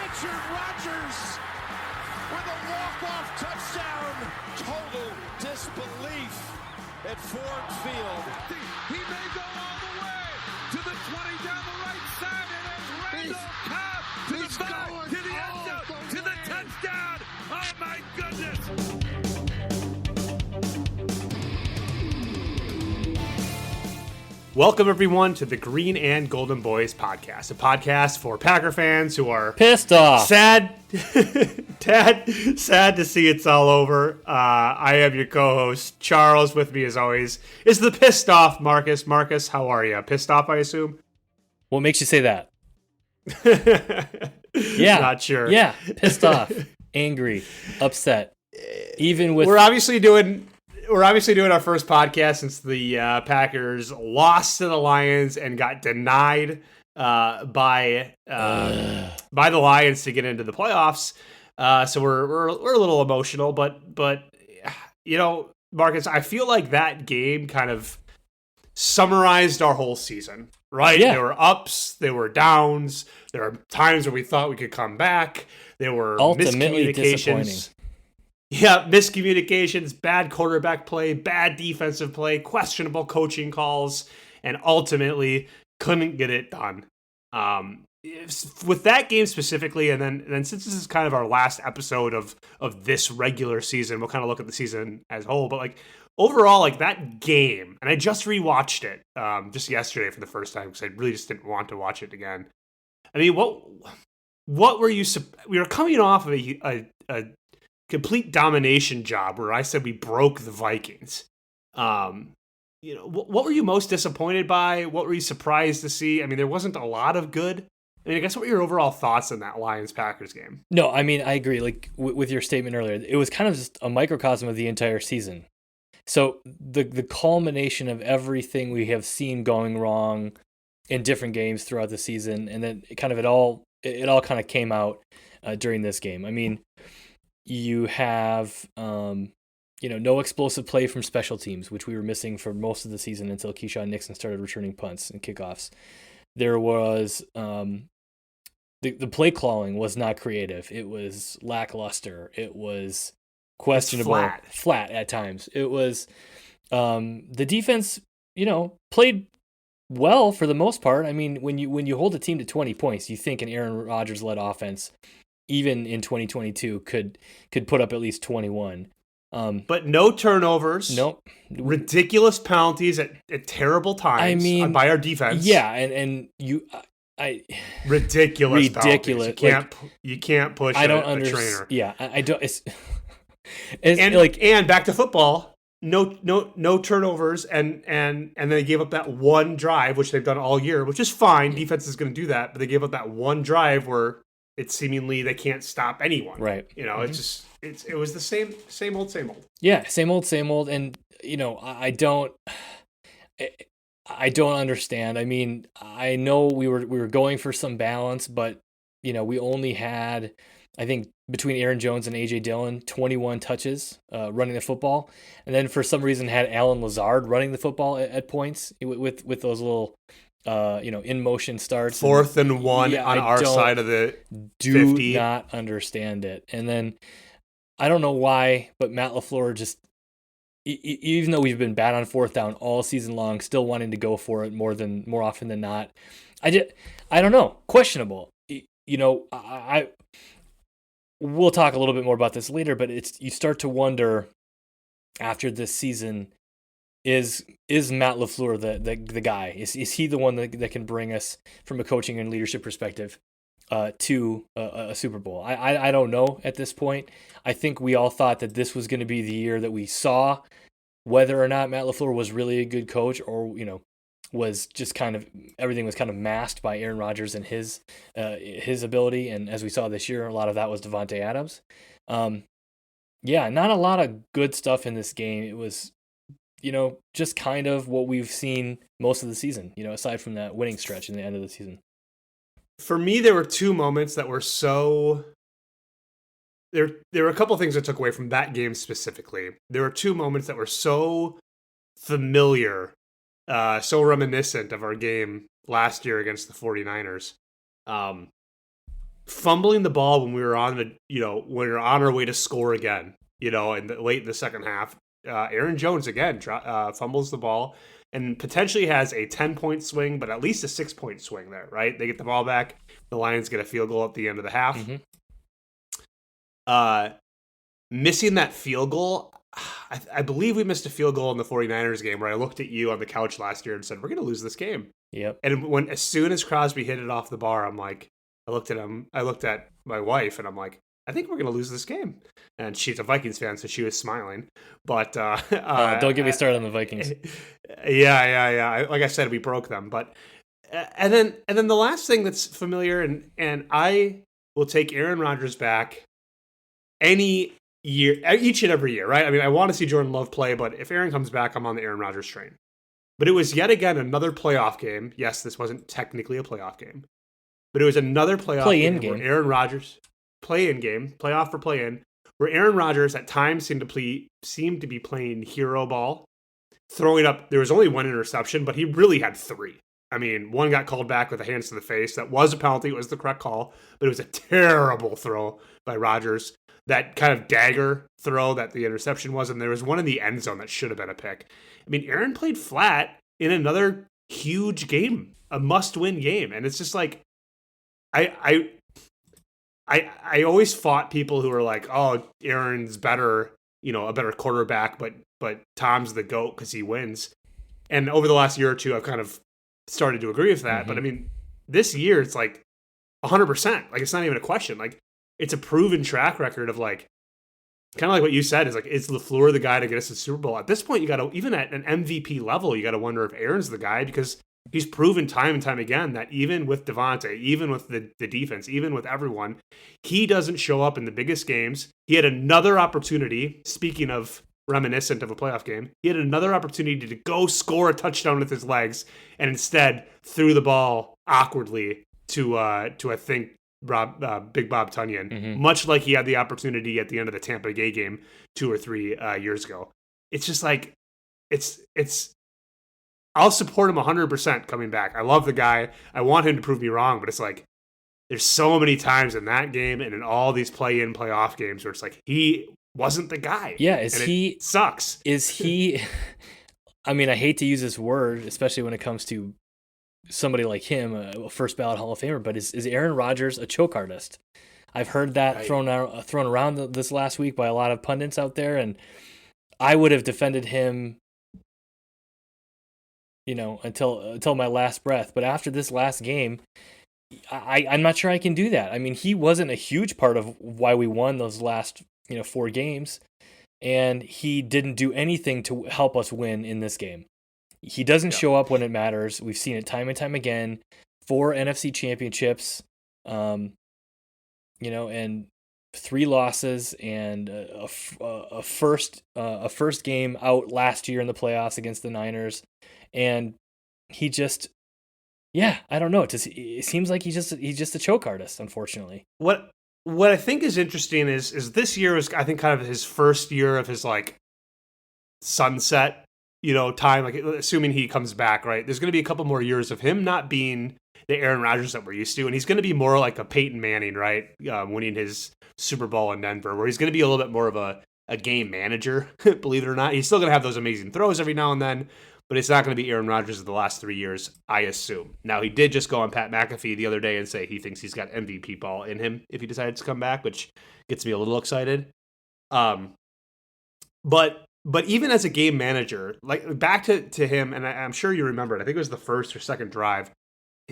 Richard Rodgers with a walk-off touchdown. Total disbelief at Ford Field. He may go all the way to the 20 down the right side, and it's Randall Cobb to the 5, to the end zone, to the touchdown. Oh my goodness. Welcome, everyone, to the Green and Golden Boys podcast, a podcast for Packer fans who are pissed off, sad to see it's all over. I am your co-host, Charles. With me, as always, is the pissed off Marcus. Marcus, how are you? Pissed off, I assume? What makes you say that? Yeah. Not sure. Yeah, pissed off, angry, upset. Even with... We're obviously doing our first podcast since the Packers lost to the Lions and got denied by the Lions to get into the playoffs. So we're a little emotional, but you know, Marcus, I feel like that game kind of summarized our whole season, right? Yeah. There were ups, there were downs, there were times where we thought we could come back. There were ultimately miscommunications. Disappointing. Yeah, miscommunications, bad quarterback play, bad defensive play, questionable coaching calls, and ultimately couldn't get it done. With that game specifically, and then since this is kind of our last episode of this regular season, we'll kind of look at the season as a whole. But like overall, like that game, and I just rewatched it just yesterday for the first time because I really just didn't want to watch it again. I mean, what were you? We were coming off of a complete domination job where I said we broke the Vikings. You know, what were you most disappointed by? What were you surprised to see? I mean, there wasn't a lot of good. I mean, I guess what were your overall thoughts on that Lions-Packers game? No, I mean, I agree. Like with your statement earlier, it was kind of just a microcosm of the entire season. So the culmination of everything we have seen going wrong in different games throughout the season, and then it all kind of came out during this game. I mean, you have, no explosive play from special teams, which we were missing for most of the season until Keyshawn Nixon started returning punts and kickoffs. There was the play calling was not creative. It was lackluster. It was questionable, flat at times. It was the defense, played well for the most part. I mean, when you hold a team to 20 points, you think an Aaron Rodgers-led offense, even in 2022, could put up at least 21. But no turnovers. Nope. Ridiculous penalties at terrible times. I mean, by our defense. Yeah, and ridiculous. Penalties. You can't push I don't a trainer. Yeah, I don't. And back to football. No turnovers, and they gave up that one drive, which they've done all year, which is fine. Defense is going to do that, but they gave up that one drive where it's seemingly they can't stop anyone. Right. It's just it was the same old. Yeah, same old, and I don't understand. I mean, I know we were going for some balance, but we only had, I think, between Aaron Jones and A.J. Dillon, 21 touches running the football, and then for some reason had Alan Lazard running the football at points with those little in motion starts. 4th and 1 on our side of the 50. Do not understand it. And then I don't know why, but Matt LaFleur just, even though we've been bad on 4th down all season long, still wanting to go for it more often than not. I don't know. Questionable. We'll talk a little bit more about this later, but you start to wonder after this season, is Matt LaFleur the guy? Is he the one that can bring us from a coaching and leadership perspective to a Super Bowl? I don't know at this point. I think we all thought that this was going to be the year that we saw whether or not Matt LaFleur was really a good coach, or was just kind of everything was kind of masked by Aaron Rodgers and his ability. And as we saw this year, a lot of that was Devontae Adams. Not a lot of good stuff in this game. It was, just kind of what we've seen most of the season, aside from that winning stretch in the end of the season. For me, there were two moments that were so... There were a couple of things I took away from that game specifically. There were two moments that were so familiar, so reminiscent of our game last year against the 49ers. fumbling the ball when we were on when we were on our way to score again, late in the second half. Aaron Jones again fumbles the ball and potentially has a 10-point swing, but at least a 6-point swing there, right? They get the ball back. The Lions get a field goal at the end of the half. Missing that field goal, I believe we missed a field goal in the 49ers game where I looked at you on the couch last year and said, we're going to lose this game. Yep. And as soon as Crosby hit it off the bar, I'm like, I looked at my wife and I'm like, I think we're going to lose this game. And she's a Vikings fan, so she was smiling. But don't get me started on the Vikings. Yeah. Like I said, we broke them. But and then the last thing that's familiar, and I will take Aaron Rodgers back any year, each and every year, right? I mean, I want to see Jordan Love play, but if Aaron comes back, I'm on the Aaron Rodgers train. But it was yet again another playoff game. Yes, this wasn't technically a playoff game, but it was another playoff game where Aaron Rodgers playoff for play-in, where Aaron Rodgers at times seemed to be playing hero ball, throwing up. There was only one interception, but he really had three. I mean, one got called back with a hands to the face. That was a penalty. It was the correct call, but it was a terrible throw by Rodgers. That kind of dagger throw that the interception was, and there was one in the end zone that should have been a pick. I mean, Aaron played flat in another huge game, a must-win game, and it's just like, I always fought people who were like, oh, Aaron's better, a better quarterback, but Tom's the GOAT because he wins. And over the last year or two, I've kind of started to agree with that. But I mean, this year it's like 100%. Like, it's not even a question. Like, it's a proven track record of like, kind of like what you said, is LaFleur the guy to get us to the Super Bowl? At this point, you got to, even at an MVP level, you got to wonder if Aaron's the guy, because he's proven time and time again that even with Devontae, even with the defense, even with everyone, he doesn't show up in the biggest games. He had another opportunity, speaking of reminiscent of a playoff game, he had another opportunity to go score a touchdown with his legs, and instead threw the ball awkwardly to I think, Big Bob Tunyon, much like he had the opportunity at the end of the Tampa Bay game 2 or 3 years ago. It's just like, it's I'll support him 100% coming back. I love the guy. I want him to prove me wrong, but it's like, there's so many times in that game and in all these play-in, playoff games where it's like, he wasn't the guy. Yeah, it sucks. Is he, I mean, I hate to use this word, especially when it comes to somebody like him, a first ballot Hall of Famer, but is Aaron Rodgers a choke artist? I've heard that thrown around this last week by a lot of pundits out there, and I would have defended him, until my last breath. But after this last game, I'm not sure I can do that. I mean, he wasn't a huge part of why we won those last 4 games, and he didn't do anything to help us win in this game. He doesn't show up when it matters. We've seen it time and time again. 4 NFC championships, and 3 losses, and a first game out last year in the playoffs against the Niners, and he just, I don't know. It seems like he's just a choke artist, unfortunately. What I think is interesting is this year was, I think, kind of his first year of his like sunset, time, like assuming he comes back, right? There's going to be a couple more years of him not being the Aaron Rodgers that we're used to, and he's going to be more like a Peyton Manning, right? Winning his Super Bowl in Denver, where he's going to be a little bit more of a game manager, believe it or not. He's still going to have those amazing throws every now and then, but it's not going to be Aaron Rodgers of the last 3 years, I assume. Now, he did just go on Pat McAfee the other day and say he thinks he's got MVP ball in him if he decides to come back, which gets me a little excited. But even as a game manager, like back to him, and I'm sure you remember it, I think it was the first or second drive,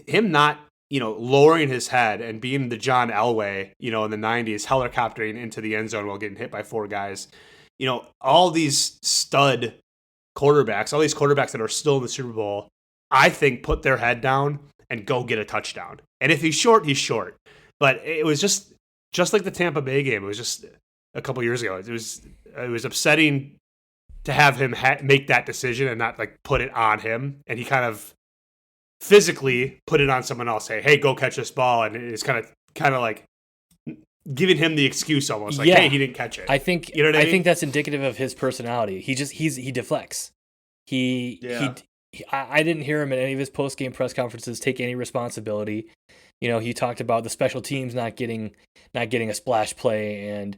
him not, lowering his head and being the John Elway, in the 90s, helicoptering into the end zone while getting hit by 4 guys. All these stud quarterbacks, all these quarterbacks that are still in the Super Bowl, I think put their head down and go get a touchdown. And if he's short, he's short. But it was just like the Tampa Bay game. It was just a couple years ago. It was upsetting to have him make that decision and not like put it on him. And he kind of physically put it on someone else. Hey, go catch this ball. And it's kind of like giving him the excuse almost, like, hey, he didn't catch it. I think what I mean? I think that's indicative of his personality. He deflects. I didn't hear him in any of his post-game press conferences take any responsibility. He talked about the special teams not getting a splash play, and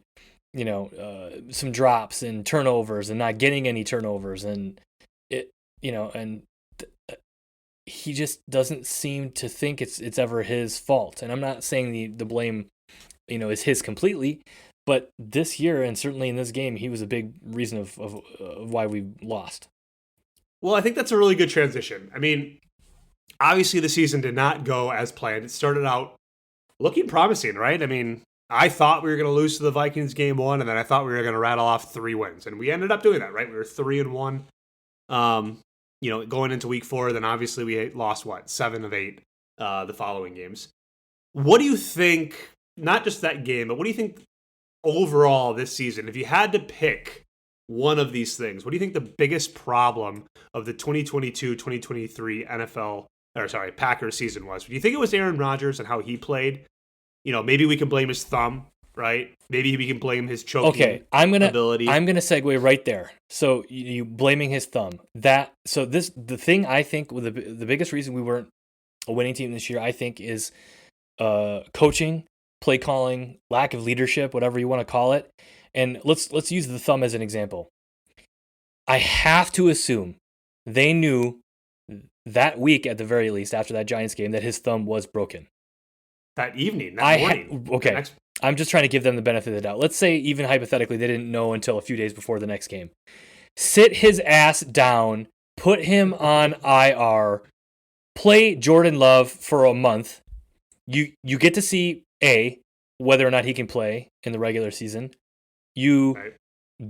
some drops and turnovers and not getting any turnovers, and he just doesn't seem to think it's ever his fault. And I'm not saying the blame is his completely, but this year and certainly in this game, he was a big reason of why we lost. Well, I think that's a really good transition. I mean, obviously the season did not go as planned. It started out looking promising, right? I mean, I thought we were going to lose to the Vikings game 1, and then I thought we were going to rattle off 3 wins, and we ended up doing that, right? We were 3-1. Going into week 4, then obviously we lost 7 of 8 the following games. What do you think, not just that game, but what do you think overall this season, if you had to pick one of these things, what do you think the biggest problem of the 2022-2023 Packers season was? Do you think it was Aaron Rodgers and how he played? Maybe we can blame his thumb, right? Maybe we can blame his choking ability. I'm gonna segue right there. So you blaming his thumb. The thing I think the biggest reason we weren't a winning team this year, I think, is coaching, play calling, lack of leadership, whatever you want to call it. And let's use the thumb as an example. I have to assume they knew that week, at the very least, after that Giants game, that his thumb was broken. That morning. Okay. I'm just trying to give them the benefit of the doubt. Let's say, even hypothetically, they didn't know until a few days before the next game. Sit his ass down, put him on IR, play Jordan Love for a month. You get to see, whether or not he can play in the regular season. You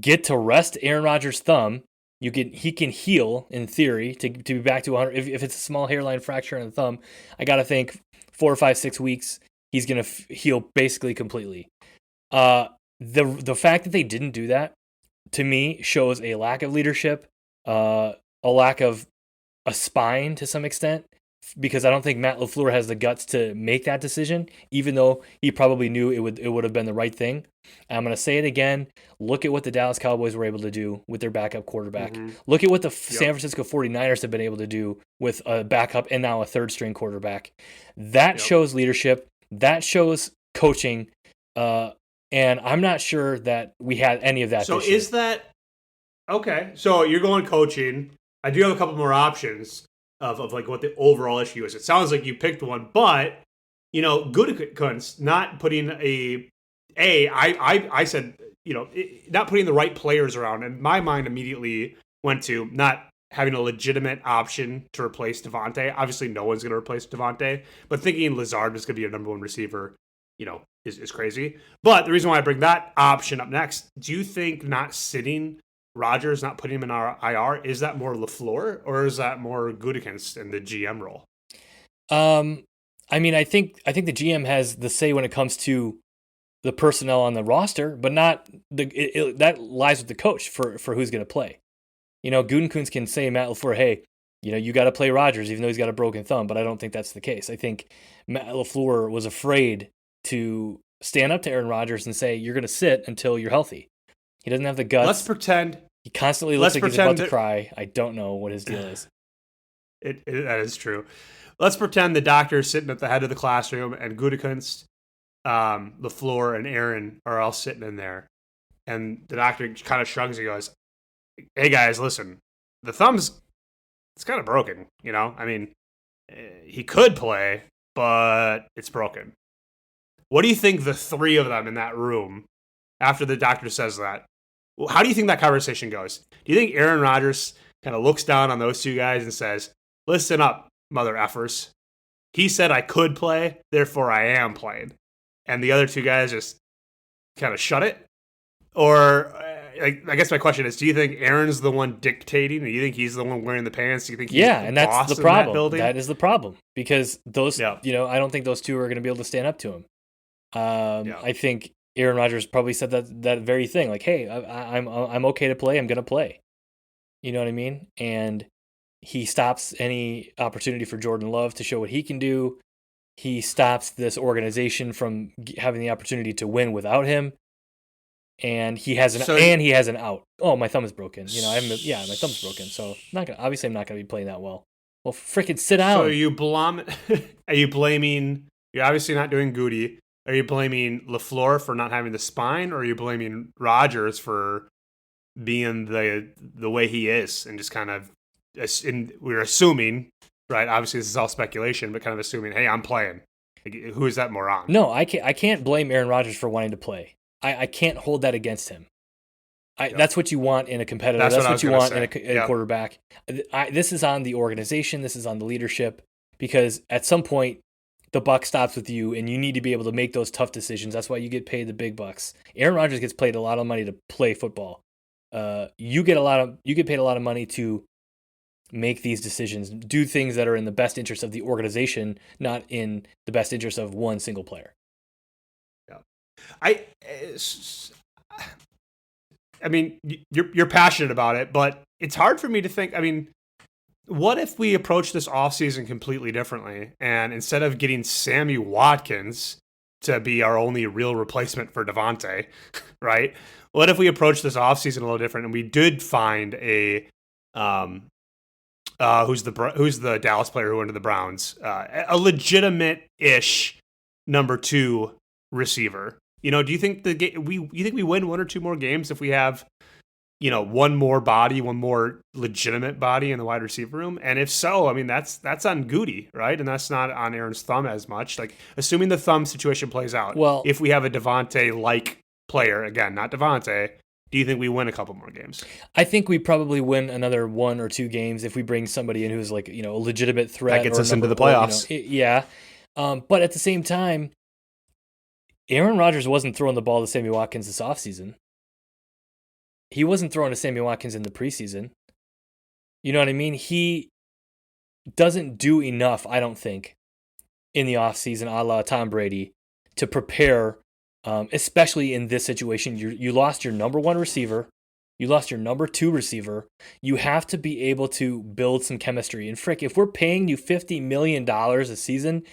get to rest Aaron Rodgers' thumb. He can heal, in theory, to be back to 100. If it's a small hairline fracture in the thumb, I got to think 4 or 5, 6 weeks, he's going to heal basically completely. The fact that they didn't do that, to me, shows a lack of leadership, a lack of a spine to some extent, because I don't think Matt LaFleur has the guts to make that decision, even though he probably knew it would have been the right thing. I'm going to say it again. Look at what the Dallas Cowboys were able to do with their backup quarterback. Mm-hmm. Look at what the San Francisco 49ers have been able to do with a backup and now a third-string quarterback. That shows leadership. That shows coaching. And I'm not sure that we had any of that So this year. Is that... Okay, so you're going coaching. I do have a couple more options of like what the overall issue is. It sounds like you picked one, but Gutekunst not putting I said not putting the right players around, and my mind immediately went to not having a legitimate option to replace Devontae. Obviously, no one's going to replace Devontae, but thinking Lazard was going to be your number 1 receiver, is crazy. But the reason why I bring that option up next, do you think not sitting Rodgers, not putting him in our IR, is that more LaFleur or is that more Gutekunst in the GM role? I think the GM has the say when it comes to the personnel on the roster, but not that lies with the coach for who's going to play. Gutekunst can say Matt LaFleur, hey, you got to play Rodgers even though he's got a broken thumb, but I don't think that's the case. I think Matt LaFleur was afraid to stand up to Aaron Rodgers and say, you're going to sit until you're healthy. He doesn't have the guts. Let's pretend. He constantly looks like he's about to cry. I don't know what his deal is. That is true. Let's pretend the doctor's sitting at the head of the classroom and Gutekunst, LaFleur, and Aaron are all sitting in there. And the doctor kind of shrugs and goes, hey guys, listen, the thumb's, it's kind of broken, he could play, but it's broken. What do you think the 3 of them in that room, after the doctor says that, how do you think that conversation goes? Do you think Aaron Rodgers kind of looks down on those 2 guys and says, listen up, mother effers. He said I could play, therefore I am playing. And the other 2 guys just kind of shut it? Or, I guess my question is, do you think Aaron's the one dictating? Do you think he's the one wearing the pants? Do you think he's the and that's boss the problem. In that building? That is the problem. Because those, I don't think those 2 are going to be able to stand up to him. I think Aaron Rodgers probably said that very thing, like, hey, I'm okay to play. I'm going to play. You know what I mean? And he stops any opportunity for Jordan Love to show what he can do. He stops this organization from having the opportunity to win without him. And he has an out. Oh, my thumb is broken. My thumb's broken. So I'm not gonna be playing that well. Well, freaking sit down. So are you blaming You're obviously not doing Goody. Are you blaming LaFleur for not having the spine, or are you blaming Rodgers for being the way he is and just kind of, and we're assuming, right? Obviously, this is all speculation, but kind of assuming, hey, I'm playing. Like, who is that more on? No, I can't blame Aaron Rodgers for wanting to play. I can't hold that against him. That's what you want in a competitor. That's what you want in a quarterback. This is on the organization. This is on the leadership, because at some point the buck stops with you, and you need to be able to make those tough decisions. That's why you get paid the big bucks. Aaron Rodgers gets paid a lot of money to play football. You get paid a lot of money to make these decisions, do things that are in the best interest of the organization, not in the best interest of one single player. Yeah, I mean, you're passionate about it, but it's hard for me to think. I mean, what if we approach this offseason completely differently, and instead of getting Sammy Watkins to be our only real replacement for Devontae, right? What if we approach this offseason a little different, and we did find a who's the Dallas player who went to the Browns, a legitimate-ish number 2 receiver? You know, do you think you think we win 1 or 2 more games if we have, you know, one more legitimate body in the wide receiver room? And if so, I mean, that's on Goody, right? And that's not on Aaron's thumb as much. Like, assuming the thumb situation plays out, well, if we have a Devontae-like player, again, not Devontae, do you think we win a couple more games? I think we probably win another 1 or 2 games if we bring somebody in who's like, you know, a legitimate threat. That gets us into the playoffs. Yeah. But at the same time, Aaron Rodgers wasn't throwing the ball to Sammy Watkins this offseason. He wasn't throwing to Sammy Watkins in the preseason. You know what I mean? He doesn't do enough, I don't think, in the offseason, a la Tom Brady, to prepare, especially in this situation. You lost your number 1 receiver. You lost your number 2 receiver. You have to be able to build some chemistry. And frick, if we're paying you $50 million a season,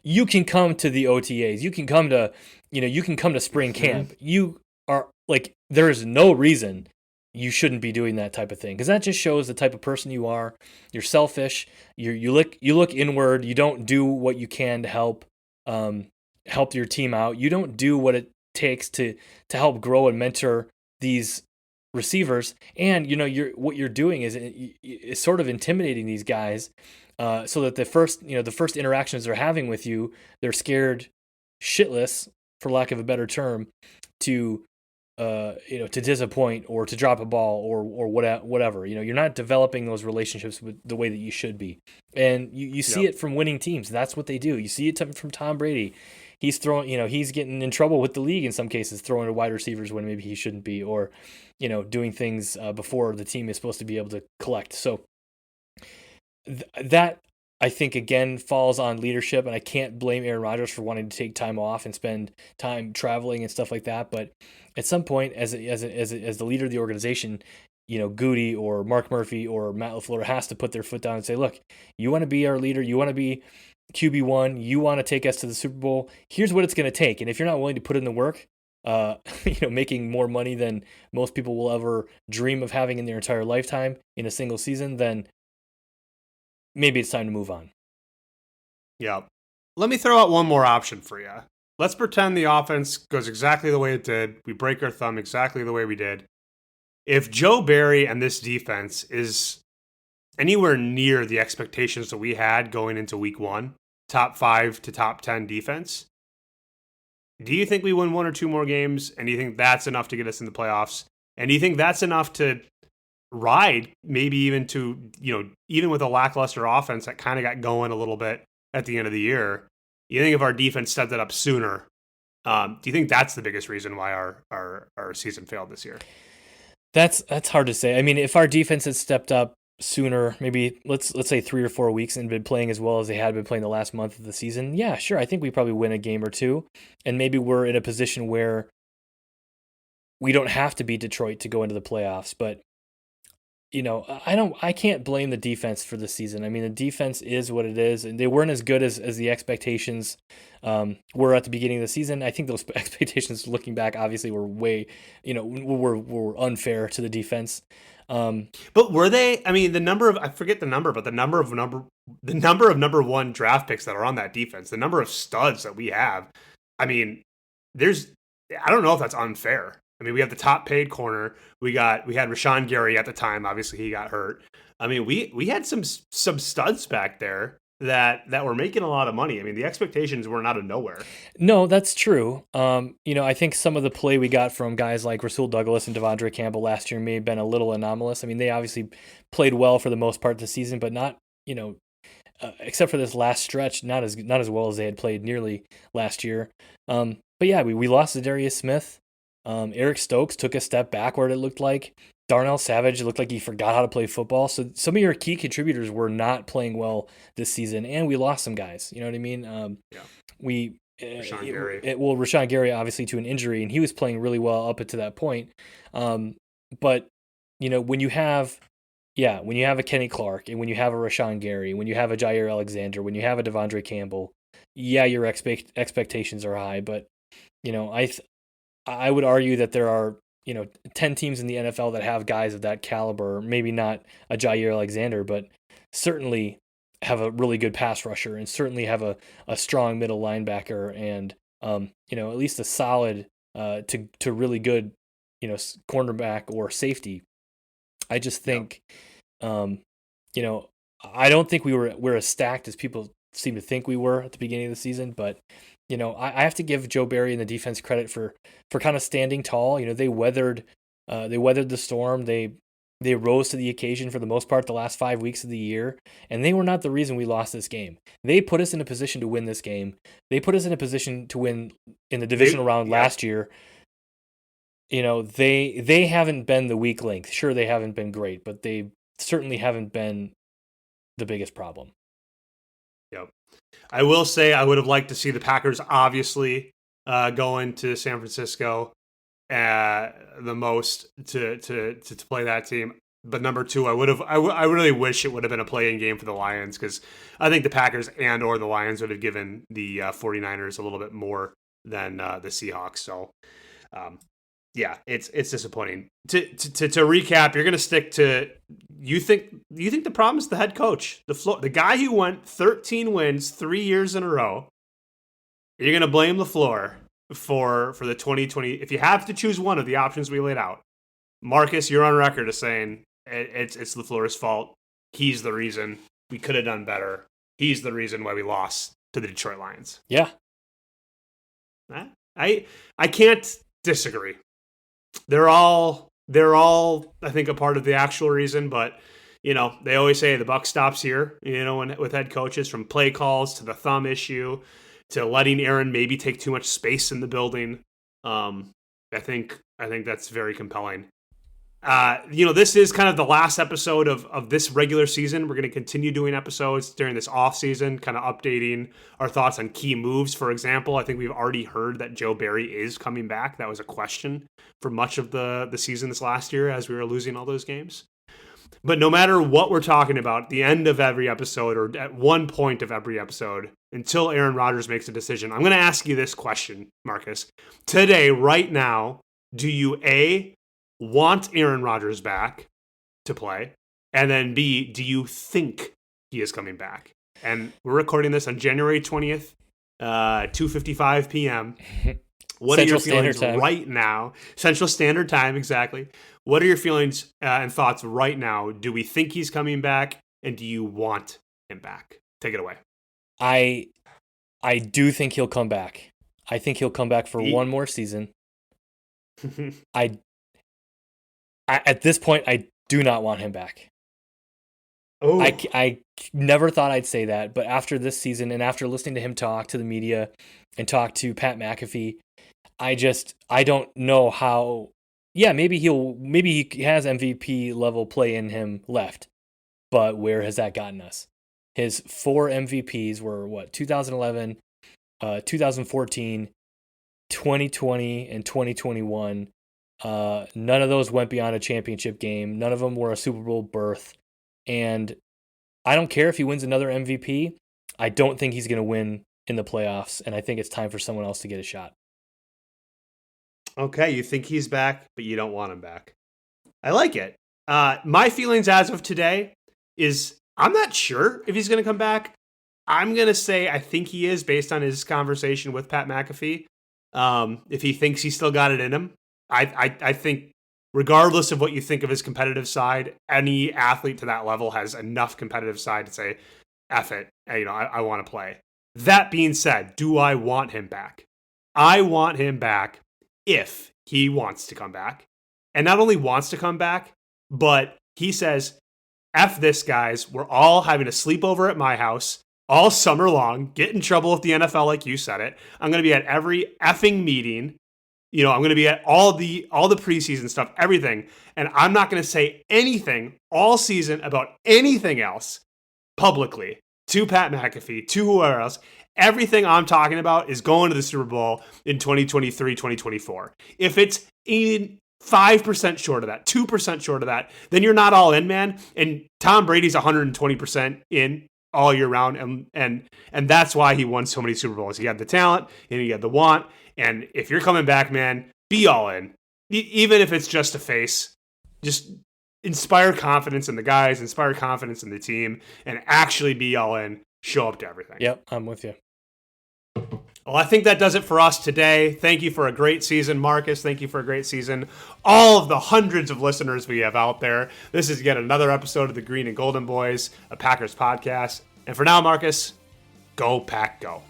you can come to the OTAs. You can come to spring camp. You are like, there is no reason you shouldn't be doing that type of thing, because that just shows the type of person you are. You're selfish. You look inward. You don't do what you can to help your team out. You don't do what it takes to help grow and mentor these receivers. And you know, what you're doing is sort of intimidating these guys, so that the first interactions they're having with you, they're scared shitless, for lack of a better term, to disappoint or to drop a ball or whatever. You know, you're not developing those relationships with the way that you should be. And you see it from winning teams. That's what they do. You see it from Tom Brady. He's throwing, you know, he's getting in trouble with the league in some cases, throwing to wide receivers when maybe he shouldn't be, or, you know, doing things before the team is supposed to be able to collect. So that, I think, again, falls on leadership, and I can't blame Aaron Rodgers for wanting to take time off and spend time traveling and stuff like that. But at some point, as the leader of the organization, you know, Goody or Mark Murphy or Matt LaFleur has to put their foot down and say, look, you want to be our leader, you want to be QB1, you want to take us to the Super Bowl, here's what it's going to take. And if you're not willing to put in the work, making more money than most people will ever dream of having in their entire lifetime in a single season, then maybe it's time to move on. Yeah. Let me throw out one more option for you. Let's pretend the offense goes exactly the way it did. We break our thumb exactly the way we did. If Joe Barry and this defense is anywhere near the expectations that we had going into week 1, top 5 to top 10 defense, do you think we win 1 or 2 more games? And do you think that's enough to get us in the playoffs? And do you think that's enough to ride, maybe even to, you know, even with a lackluster offense that kind of got going a little bit at the end of the year, you think if our defense stepped it up sooner, do you think that's the biggest reason why our season failed this year? That's hard to say. I mean, if our defense had stepped up sooner, maybe let's say 3 or 4 weeks, and been playing as well as they had been playing the last month of the season, yeah, sure, I think we probably win a game or 2, and maybe we're in a position where we don't have to beat Detroit to go into the playoffs. But I can't blame the defense for the season. I mean, the defense is what it is, and they weren't as good as the expectations were at the beginning of the season. I think those expectations, looking back, obviously were way, were unfair to the defense. But were they? I mean, I forget the number, but the number of number one draft picks that are on that defense, the number of studs that we have. I mean, I don't know if that's unfair. I mean, we have the top paid corner. We had Rashawn Gary at the time. Obviously, he got hurt. I mean, we had some studs back there that were making a lot of money. I mean, the expectations weren't out of nowhere. No, that's true. I think some of the play we got from guys like Rasul Douglas and Devondre Campbell last year may have been a little anomalous. I mean, they obviously played well for the most part of the season, but not, except for this last stretch, not as well as they had played nearly last year. But yeah, we lost to Darius Smith. Eric Stokes took a step backward, it looked like. Darnell Savage looked like he forgot how to play football. So some of your key contributors were not playing well this season, and we lost some guys. You know what I mean? Rashawn Gary. Rashawn Gary, obviously, to an injury, and he was playing really well up to that point. But, when you have a Kenny Clark, and when you have a Rashawn Gary, when you have a Jair Alexander, when you have a Devondre Campbell, your expectations are high. But, I would argue that there are 10 teams in the NFL that have guys of that caliber, maybe not a Jair Alexander, but certainly have a really good pass rusher and certainly have a strong middle linebacker and, at least a solid to really good, cornerback or safety. I just think, I don't think we're as stacked as people seem to think we were at the beginning of the season, but I have to give Joe Barry and the defense credit for kind of standing tall. They weathered the storm. They rose to the occasion for the most part the last 5 weeks of the year, and they were not the reason we lost this game. They put us in a position to win this game. They put us in a position to win in the divisional round last year. They haven't been the weak link. Sure, they haven't been great, but they certainly haven't been the biggest problem. Yep. I will say I would have liked to see the Packers obviously go into San Francisco the most to play that team. But number two, I really wish it would have been a play-in game for the Lions, because I think the Packers and or the Lions would have given the 49ers a little bit more than the Seahawks. So yeah, it's disappointing. To recap, you're going to stick to you think the problem is the head coach, the guy who went 13 wins 3 years in a row. You're going to blame LaFleur for the 2020. If you have to choose one of the options we laid out, Marcus, you're on record as saying it's LaFleur's fault. He's the reason. We could have done better. He's the reason why we lost to the Detroit Lions. Yeah, I can't disagree. They're all I think a part of the actual reason, but they always say the buck stops here, with head coaches, from play calls to the thumb issue to letting Aaron maybe take too much space in the building. I think that's very compelling. This is kind of the last episode of this regular season. We're going to continue doing episodes during this off season, kind of updating our thoughts on key moves. For example, I think we've already heard that Joe Barry is coming back. That was a question for much of the season this last year as we were losing all those games. But no matter what we're talking about at the end of every episode or at one point of every episode, until Aaron Rodgers makes a decision, I'm going to ask you this question, Marcus. Today, right now, do you A, want Aaron Rodgers back to play? And then B, do you think he is coming back? And we're recording this on January 20th, 2:55 p.m. What Central are your feelings right now? Central Standard Time, exactly. What are your feelings and thoughts right now? Do we think he's coming back? And do you want him back? Take it away. I do think he'll come back. I think he'll come back for one more season. I at this point, I do not want him back. Oh. I never thought I'd say that, but after this season and after listening to him talk to the media and talk to Pat McAfee, I don't know how. Yeah, maybe he has MVP level play in him left, but where has that gotten us? His 4 MVPs were what? 2011, 2014, 2020, and 2021. None of those went beyond a championship game. None of them were a Super Bowl berth. And I don't care if he wins another MVP. I don't think he's going to win in the playoffs, and I think it's time for someone else to get a shot. Okay, you think he's back, but you don't want him back. I like it. My feelings as of today is I'm not sure if he's going to come back. I'm going to say I think he is based on his conversation with Pat McAfee. If he thinks he's still got it in him, I think regardless of what you think of his competitive side, any athlete to that level has enough competitive side to say, F it, I want to play. That being said, do I want him back? I want him back if he wants to come back. And not only wants to come back, but he says, F this, guys. We're all having a sleepover at my house all summer long. Get in trouble with the NFL like you said it. I'm going to be at every effing meeting. I'm going to be at all the preseason stuff, everything. And I'm not going to say anything all season about anything else publicly to Pat McAfee, to whoever else. Everything I'm talking about is going to the Super Bowl in 2023, 2024. If it's even 5% short of that, 2% short of that, then you're not all in, man. And Tom Brady's 120% in all year round. And that's why he won so many Super Bowls. He had the talent and he had the want. And if you're coming back, man, be all in. Even if it's just a face, just inspire confidence in the guys, inspire confidence in the team, and actually be all in. Show up to everything. Yep, I'm with you. Well, I think that does it for us today. Thank you for a great season, Marcus. Thank you for a great season. All of the hundreds of listeners we have out there. This is yet another episode of the Green and Golden Boys, a Packers podcast. And for now, Marcus, go Pack, go.